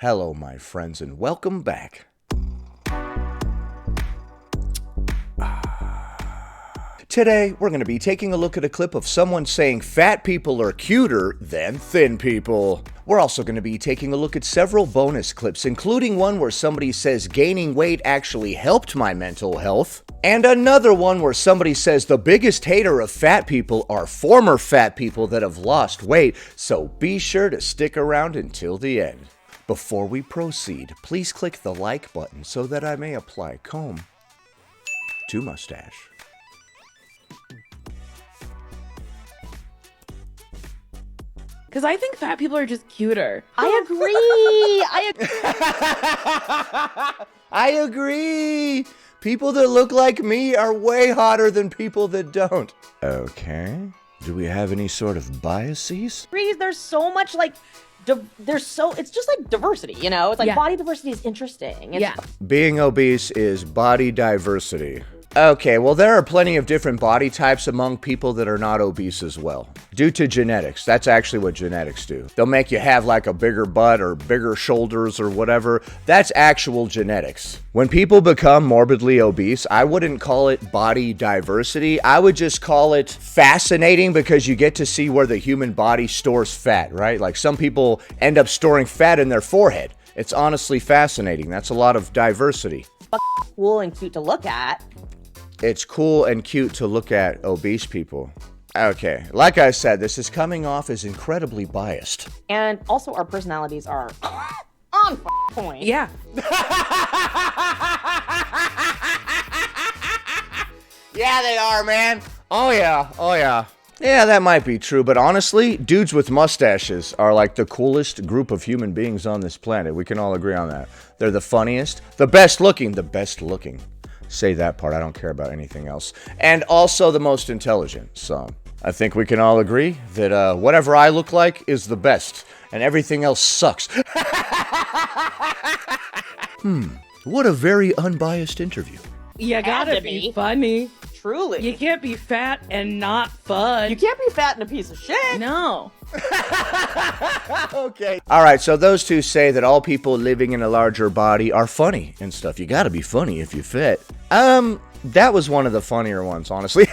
Hello, my friends, and welcome back. Today, we're going to be taking a look at a clip of someone saying fat people are cuter than thin people. We're also going to be taking a look at several bonus clips, including one where somebody says gaining weight actually helped my mental health, and another one where somebody says the biggest hater of fat people are former fat people that have lost weight, so be sure to stick around until the end. Before we proceed, please click the like button so that I may apply comb to mustache. Because I think fat people are just cuter. I agree. I agree. People that look like me are way hotter than people that don't. Okay. Do we have any sort of biases? There's so much like, it's just like diversity, you know? It's like body diversity is interesting. Being obese is body diversity. Okay, well, there are plenty of different body types among people that are not obese as well. Due to genetics, that's actually what genetics do. They'll make you have like a bigger butt or bigger shoulders or whatever. That's actual genetics. When people become morbidly obese, I wouldn't call it body diversity. I would just call it fascinating because you get to see where the human body stores fat, right? Like some people end up storing fat in their forehead. It's honestly fascinating. That's a lot of diversity. Cool and cute to look at. It's cool and cute to look at obese people. Okay, like I said, this is coming off as incredibly biased. And also our personalities are on point. Yeah. Yeah, they are, man. Oh yeah. Yeah, that might be true, but honestly, dudes with mustaches are like the coolest group of human beings on this planet. We can all agree on that. They're the funniest, the best looking. Say that part, I don't care about anything else. And also the most intelligent, so I think we can all agree that whatever I look like is the best, and everything else sucks. What a very unbiased interview. You gotta be funny. Truly. You can't be fat and not fun. You can't be fat and a piece of shit. No. Okay. All right, so those two say that all people living in a larger body are funny and stuff. You gotta be funny if you fit. That was one of the funnier ones, honestly.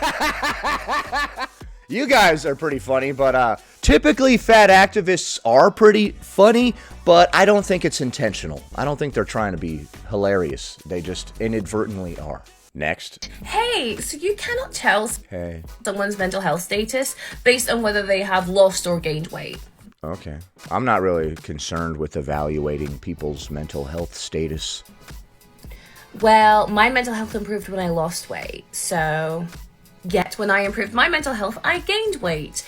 You guys are pretty funny, but typically fat activists are pretty funny, but I don't think it's intentional. I don't think they're trying to be hilarious. They just inadvertently are. Next. Hey, so you cannot tell Hey. someone's mental health status based on whether they have lost or gained weight. Okay. I'm not really concerned with evaluating people's mental health status. Well, my mental health improved when I lost weight, so yet when I improved my mental health, I gained weight.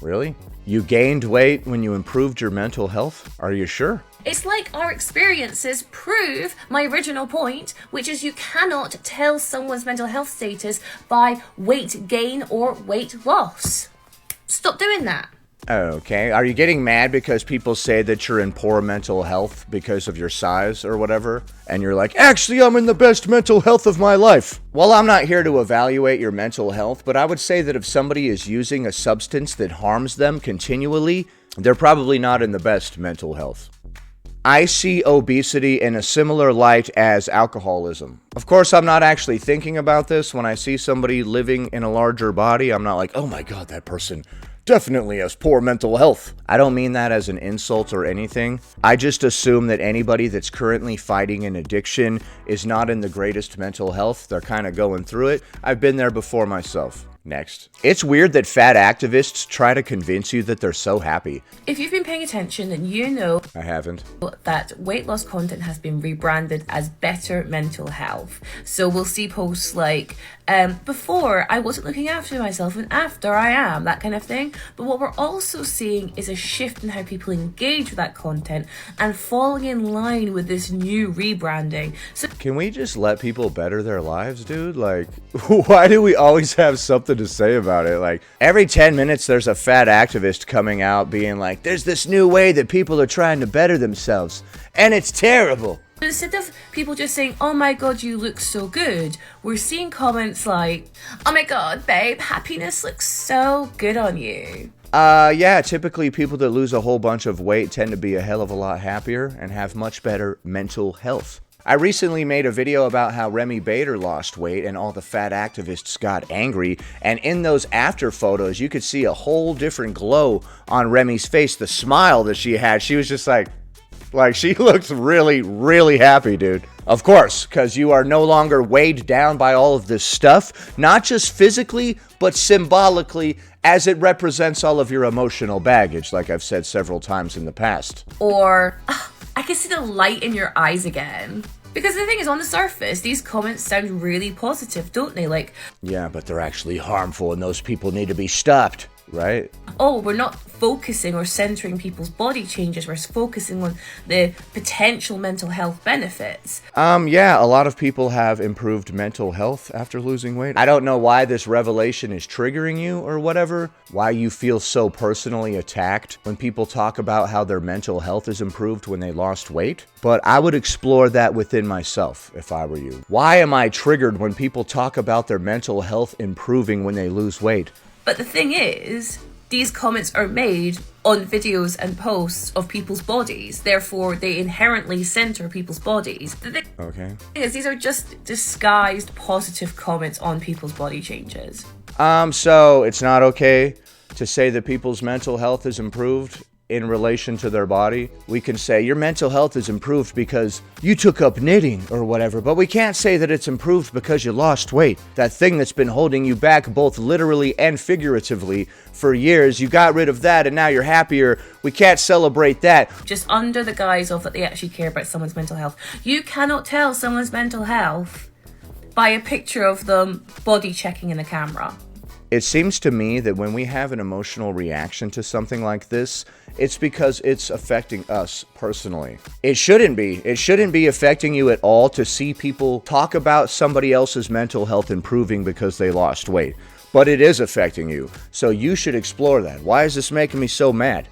Really? You gained weight when you improved your mental health? Are you sure? It's like our experiences prove my original point, which is you cannot tell someone's mental health status by weight gain or weight loss. Stop doing that. Okay. Are you getting mad because people say that you're in poor mental health because of your size or whatever? And you're like, actually, I'm in the best mental health of my life. Well, I'm not here to evaluate your mental health, but I would say that if somebody is using a substance that harms them continually, they're probably not in the best mental health. I see obesity in a similar light as alcoholism. Of course, I'm not actually thinking about this. When I see somebody living in a larger body, I'm not like, oh my God, that person definitely has poor mental health. I don't mean that as an insult or anything. I just assume that anybody that's currently fighting an addiction is not in the greatest mental health. They're kind of going through it. I've been there before myself. Next. It's weird that fat activists try to convince you that they're so happy. If you've been paying attention, then you know I haven't. that weight loss content has been rebranded as better mental health. So we'll see posts like, before I wasn't looking after myself and after I am, that kind of thing. But what we're also seeing is a shift in how people engage with that content and falling in line with this new rebranding. So Can we just let people better their lives, dude? Like, why do we always have something to say about it? Like, every 10 minutes there's a fat activist coming out being like, there's this new way that people are trying to better themselves, and it's terrible. instead of people just saying, oh my God, you look so good, we're seeing comments like, oh my God, babe, happiness looks so good on you. Yeah, typically people that lose a whole bunch of weight tend to be a hell of a lot happier and have much better mental health. I recently made a video about how Remy Bader lost weight and all the fat activists got angry, and in those after photos you could see a whole different glow on Remy's face. The smile that she had, she was just like she looks really, really happy, dude. Of course, because you are no longer weighed down by all of this stuff, not just physically, but symbolically, as it represents all of your emotional baggage, like I've said several times in the past. Or, I can see the light in your eyes again. Because the thing is, on the surface, these comments sound really positive, don't they? Like, yeah, but they're actually harmful and those people need to be stopped, right? oh, we're not focusing or centering people's body changes, we're focusing on the potential mental health benefits. Yeah, a lot of people have improved mental health after losing weight. I don't know why this revelation is triggering you or whatever, why you feel so personally attacked when people talk about how their mental health is improved when they lost weight, but I would explore that within myself if I were you. Why am I triggered when people talk about their mental health improving when they lose weight? But the thing is, these comments are made on videos and posts of people's bodies, therefore they inherently center people's bodies. The thing is, these are just disguised positive comments on people's body changes. So it's not okay to say that people's mental health is improved in relation to their body. We can say your mental health is improved because you took up knitting or whatever, but we can't say that it's improved because you lost weight. That thing that's been holding you back both literally and figuratively for years, you got rid of that and now you're happier. We can't celebrate that. Just under the guise of that they actually care about someone's mental health. You cannot tell someone's mental health by a picture of them body checking in the camera. It seems to me that when we have an emotional reaction to something like this, it's because it's affecting us personally. It shouldn't be. It shouldn't be affecting you at all to see people talk about somebody else's mental health improving because they lost weight. But it is affecting you. So you should explore that. Why is this making me so mad?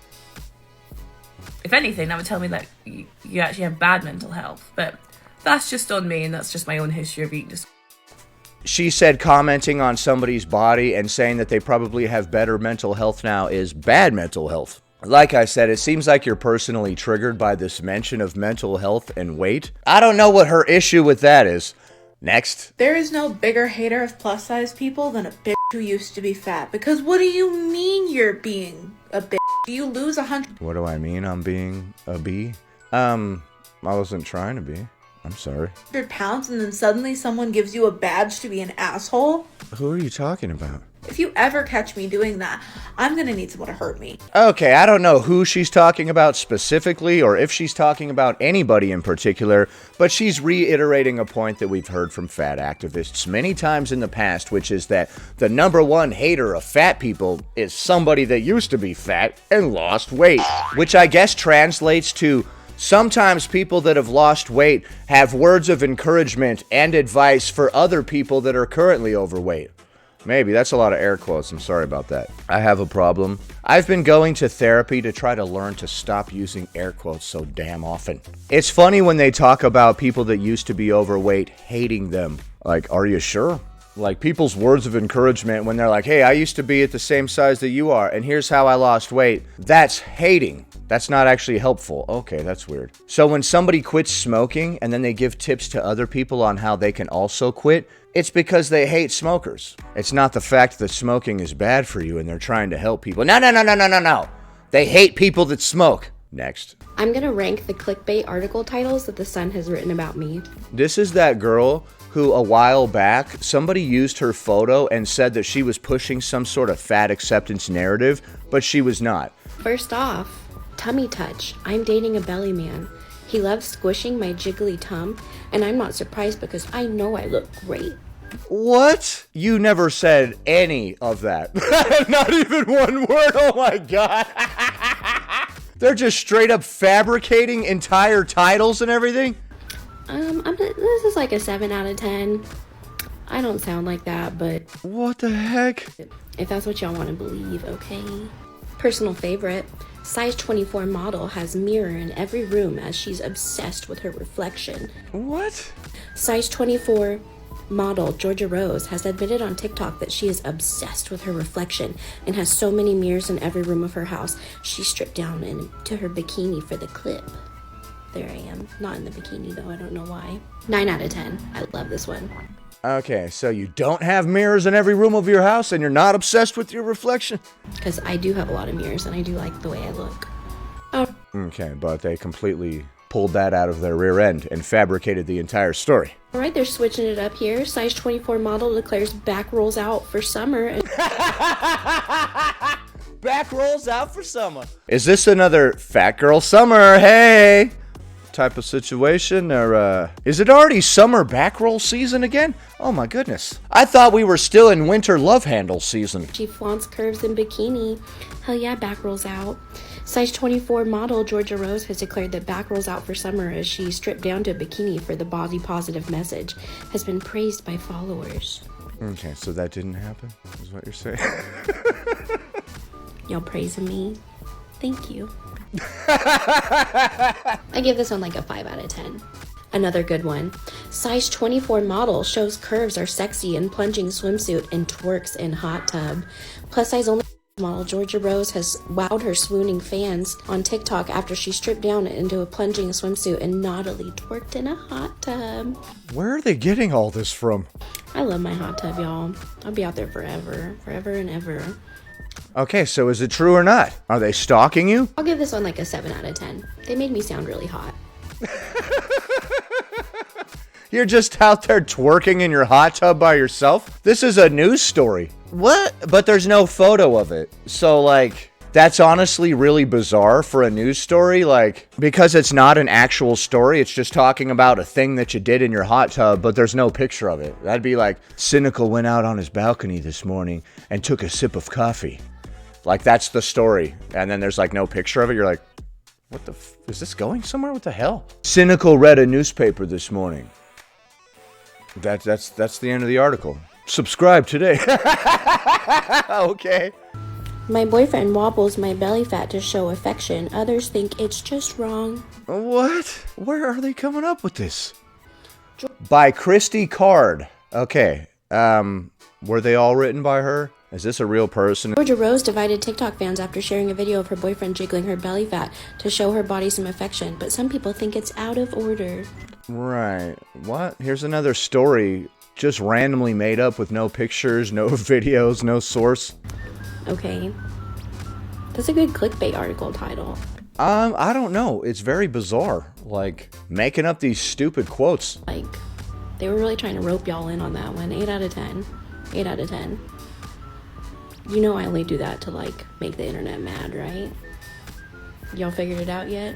If anything, that would tell me that you actually have bad mental health. But that's just on me, and that's just my own history of eating. She said commenting on somebody's body and saying that they probably have better mental health now is bad mental health. Like I said, it seems like you're personally triggered by this mention of mental health and weight. I don't know what her issue with that is. Next. There is no bigger hater of plus size people than a bitch who used to be fat. Because what do you mean you're being a bitch? Do you lose 100? What do I mean I'm being a bee? I wasn't trying to be. I'm sorry. 100 pounds and then suddenly someone gives you a badge to be an asshole? Who are you talking about? If you ever catch me doing that, I'm gonna need someone to hurt me. Okay, I don't know who she's talking about specifically or if she's talking about anybody in particular, but she's reiterating a point that we've heard from fat activists many times in the past, which is that the number one hater of fat people is somebody that used to be fat and lost weight, which I guess translates to sometimes people that have lost weight have words of encouragement and advice for other people that are currently overweight. Maybe, that's a lot of air quotes, I'm sorry about that. I have a problem. I've been going to therapy to try to learn to stop using air quotes so damn often. It's funny when they talk about people that used to be overweight hating them. Like, are you sure? Like people's words of encouragement when they're like, hey, I used to be at the same size that you are, and here's how I lost weight. That's hating. That's not actually helpful. Okay, that's weird. So when somebody quits smoking and then they give tips to other people on how they can also quit, it's because they hate smokers. It's not the fact that smoking is bad for you and they're trying to help people. No. They hate people that smoke. Next. I'm gonna rank the clickbait article titles that The Sun has written about me. This is that girl who a while back, somebody used her photo and said that she was pushing some sort of fat acceptance narrative, but she was not. First off, tummy touch. I'm dating a belly man. He loves squishing my jiggly tum, and I'm not surprised because I know I look great. What? You never said any of that. Not even one word. Oh my god. They're just straight up fabricating entire titles and everything? This is like a 7 out of 10. I don't sound like that, but what the heck? if that's what y'all want to believe, okay? Personal favorite. Size 24 model has mirror in every room as she's obsessed with her reflection. What? Size 24 model Georgia Rose has admitted on TikTok that she is obsessed with her reflection and has so many mirrors in every room of her house. She stripped down into her bikini for the clip. There I am. Not in the bikini though, I don't know why. 9 out of 10. I love this one. Okay, so you don't have mirrors in every room of your house and you're not obsessed with your reflection? Because I do have a lot of mirrors and I do like the way I look. Oh. Okay, but they completely pulled that out of their rear end and fabricated the entire story. Alright, they're switching it up here. Size 24 model declares back rolls out for summer. And Back rolls out for summer. Is this another fat girl summer, hey, type of situation? Or is it already summer back roll season again? Oh my goodness. I thought we were still in winter love handle season. she flaunts curves in bikini. Hell yeah, back rolls out. Size 24 model Georgia Rose has declared that back rolls out for summer as she stripped down to a bikini for the body positive message. Has been praised by followers. Okay, so that didn't happen, is what you're saying? Y'all praising me? Thank you. I give this one like a 5 out of 10. Another good one. Size 24 model shows curves are sexy in plunging swimsuit and twerks in hot tub. Plus size only model Georgia Rose has wowed her swooning fans on TikTok after she stripped down into a plunging swimsuit and naughtily twerked in a hot tub. Where are they getting all this from? I love my hot tub, y'all. I'll be out there forever and ever. Okay, so is it true or not? Are they stalking you? I'll give this one like a 7 out of 10. They made me sound really hot. You're just out there twerking in your hot tub by yourself? This is a news story. What? But there's no photo of it. So, like, that's honestly really bizarre for a news story. Like, because it's not an actual story, it's just talking about a thing that you did in your hot tub, but there's no picture of it. That'd be like, Cynical went out on his balcony this morning and took a sip of coffee. Like, that's the story. And then there's, like, no picture of it. You're like, what the is this going somewhere? What the hell? Cynical read a newspaper this morning. That's the end of the article. Subscribe today. Okay. My boyfriend wobbles my belly fat to show affection. Others think it's just wrong. What? Where are they coming up with this? By Christy Card. Okay. Were they all written by her? Is this a real person? Georgia Rose divided TikTok fans after sharing a video of her boyfriend jiggling her belly fat to show her body some affection, but some people think it's out of order. Right. What? Here's another story just randomly made up with no pictures, no videos, no source. Okay. That's a good clickbait article title. I don't know. It's very bizarre. Like, making up these stupid quotes. Like, they were really trying to rope y'all in on that one. 8 out of 10. 8 out of 10. You know I only do that to, like, make the internet mad, right? Y'all figured it out yet?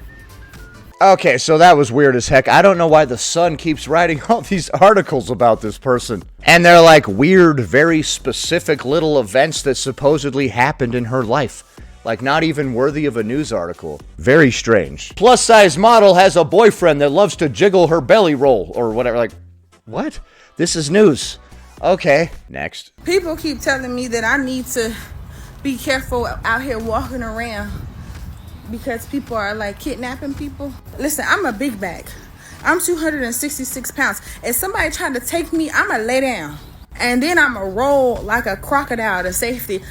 Okay, so that was weird as heck. I don't know why the Sun keeps writing all these articles about this person. And they're like weird, very specific little events that supposedly happened in her life. Like, not even worthy of a news article. Very strange. Plus size model has a boyfriend that loves to jiggle her belly roll or whatever. Like, what? This is news. Okay, next. People keep telling me that I need to be careful out here walking around because people are like kidnapping people. Listen, I'm a big bag. I'm 266 pounds. If somebody trying to take me, I'm gonna lay down. And then I'm gonna roll like a crocodile to safety.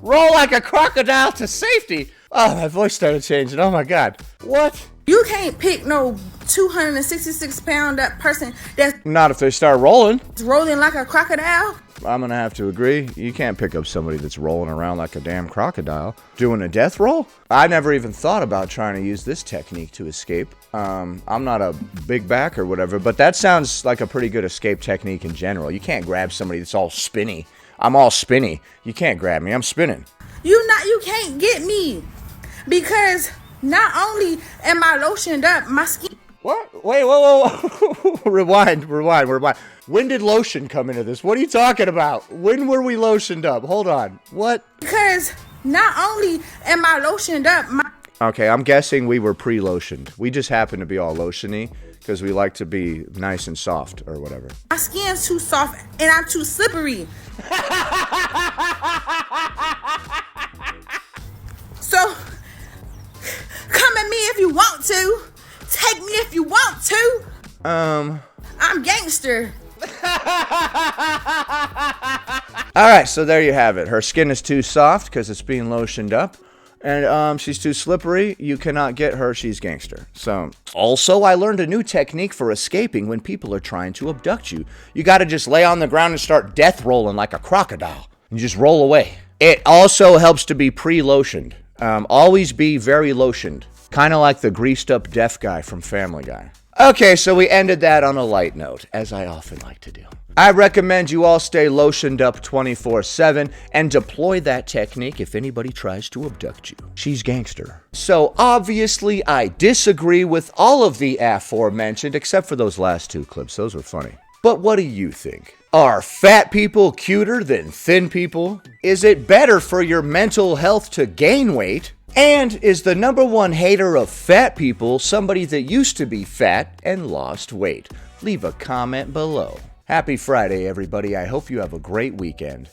Roll like a crocodile to safety? Oh, my voice started changing. Oh my God. What? You can't pick no 266 pound up person that's Not if they start rolling. rolling like a crocodile. I'm gonna have to agree. You can't pick up somebody that's rolling around like a damn crocodile. Doing a death roll? I never even thought about trying to use this technique to escape. I'm not a big back or whatever, but that sounds like a pretty good escape technique in general. You can't grab somebody that's all spinny. I'm all spinny. You can't grab me. I'm spinning. You can't get me because not only am I lotioned up, my skin. What? Wait, whoa. Rewind. When did lotion come into this? What are you talking about? When were we lotioned up? Hold on. What? Because not only am I lotioned up, Okay, I'm guessing we were pre-lotioned. We just happen to be all lotiony because we like to be nice and soft or whatever. my skin's too soft and I'm too slippery. So, come at me if you want to. Take me I'm gangster. All right, so there you have it. Her skin is too soft because it's being lotioned up. And she's too slippery. You cannot get her. She's gangster. So, also, I learned a new technique for escaping when people are trying to abduct you. You got to just lay on the ground and start death rolling like a crocodile. You just roll away. It also helps to be pre-lotioned. Always be very lotioned. Kind of like the greased up deaf guy from Family Guy. Okay, so we ended that on a light note, as I often like to do. I recommend you all stay lotioned up 24/7 and deploy that technique if anybody tries to abduct you. She's gangster. So obviously I disagree with all of the aforementioned, except for those last two clips. Those were funny. But what do you think? Are fat people cuter than thin people? Is it better for your mental health to gain weight? And is the number one hater of fat people somebody that used to be fat and lost weight? Leave a comment below. Happy Friday, everybody. I hope you have a great weekend.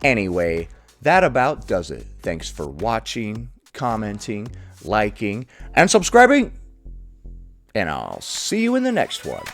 Anyway, that about does it. Thanks for watching, commenting, liking, and subscribing. And I'll see you in the next one.